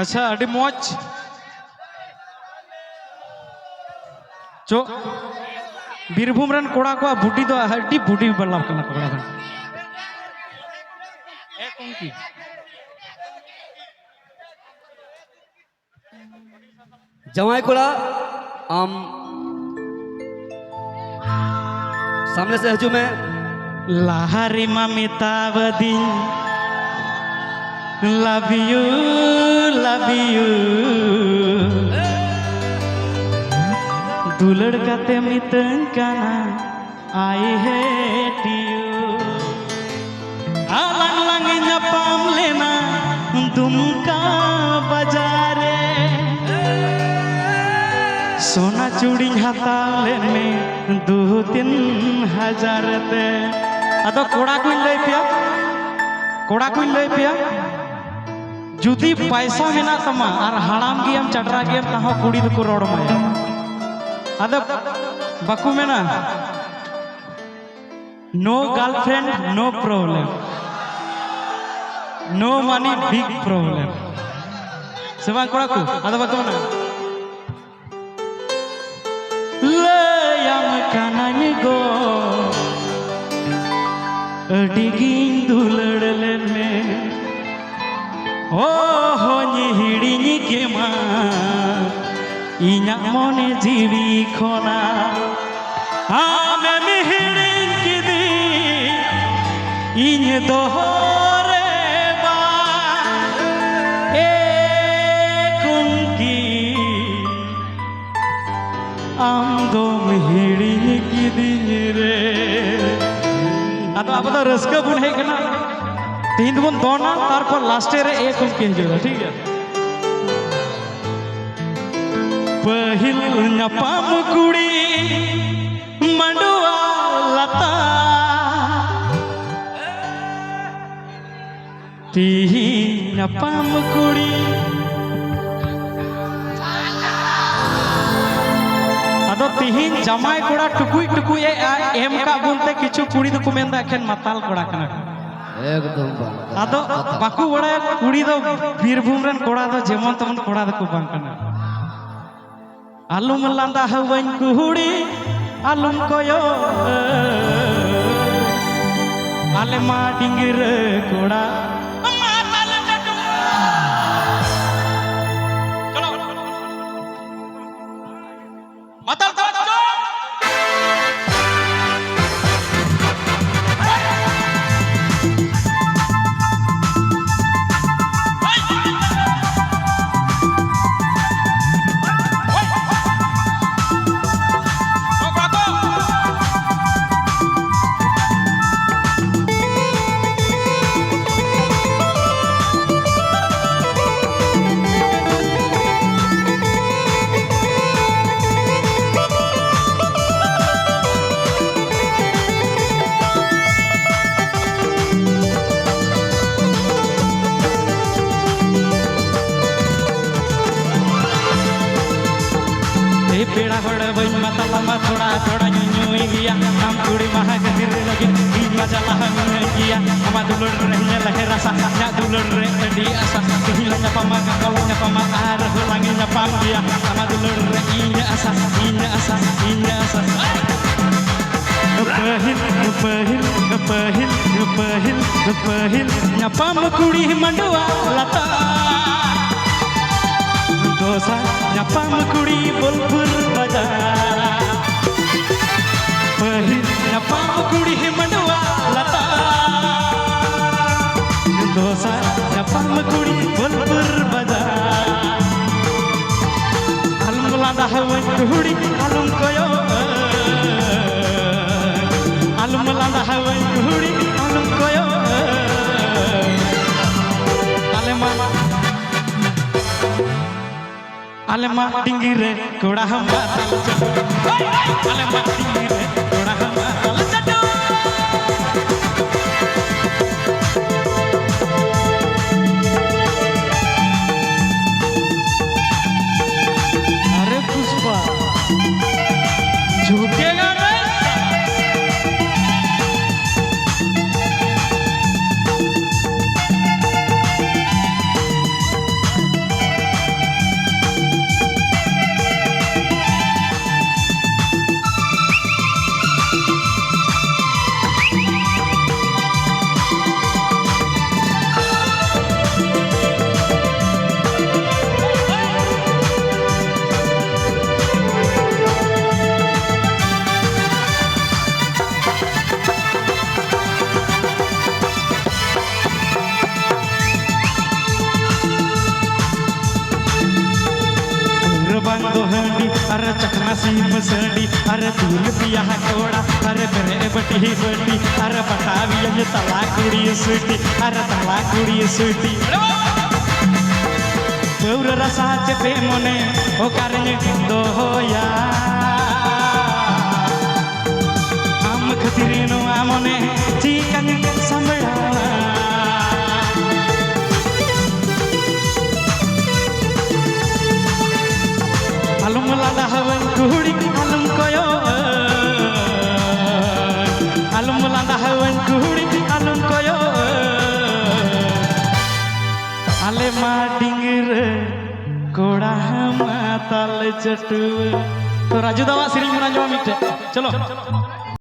अच्छा अड़ी मौज चो बीरभूम रन कोड़ा को बुटी दो हड्डी बुटी बल्ला कना कोड़ा बन ए कौन की जवाई कोड़ा आम सामने से हजू में लाहरी ममितावदी लव यू दुलड़ काते मितन काना आई हेट यू आलंग लंग नपाम लेना दुमका बाजारे सोना चूड़ी हताले में 2-3 हजार ते अदो कोड़ा को लई पिया जुदी पैसा मेना तमा और हड़ाम गियम चटरा गियम तहो कुड़ी दो रोड माया अदो बाकू मेना no girlfriend no problem no money big problem सेवा कोड़ा को अदो बाकू मेना लयम कानान गो अडिगिन दुलड़ लेने ओ हो हिड़ी के माँ इना मोने जीवी खोना आमे हिड़ी की दी इन दोहरे बा ए कुंकी आम दो हिड़ी की दी रे अब तो रस्का बुन है ना तीन बुन दोना तार पर लास्टे रे एक उनके हिजोगा ठीक है पहिल नपाम कुड़ी मंडुआ लता तीही नपाम कुड़ी अदो तिहिन जमाई कोड़ा टुकुई एम का बुनते किछु कुड़ी दो मेन एखन माताल कोड़ा कना एकदम अदो बाकू बड़ा कुड़ी दो बीरभूम रन कोड़ा दो जेमन तमन कोड़ा दो बांग कना आलुम लांदा हवन कुड़ी आलुम कोयो आले मा डिंगर कोड़ा पेड़ा होड़ बई माता लंबा थोड़ा थोड़ा न्यूई गया हम कुड़ी महा गदिर लगे ई मजा लहा गया हमा दुलड़ रहने लहे रसा या दुलड़ रे दी आसा कहीं लंगा पमा का कलंगा पमा आर होलांगे नपाम गया हमा दुलड़ रे ई आसा पहिल नपाम कुड़ी मंडुआ लता दोसा नपाम कुड़ी बोलपुर बाजार पहिल नपाम कुड़ी मंडुआ लता दोसा नपाम कुड़ी बोलपुर बाजार आलम लादा हवन कुड़ी आलम कोयो आलम लादा हवन कुड़ी आलम कोयो आलेमा टिंगिरे कोड़ा हम आलेमा टिंगिरे कोड़ा हम अरे पुष्पा झुकेगा नहीं सीम सड़ी अरे दूल पिया कोड़ा अरे बेरे बटी बटी अरे बतावी तला कुड़ी सुटी अरे तला कुड़ी सुटी पौर रसा चपे मने ओ कारने दोया आम खतिरिनो आमने chicken संबड़ा alum lada hawan kuhuri alum koyo alum lada hawan kuhuri alum koyo ale ma dingir koda matal chatu to raju dawa sering menanjwa mitte chalo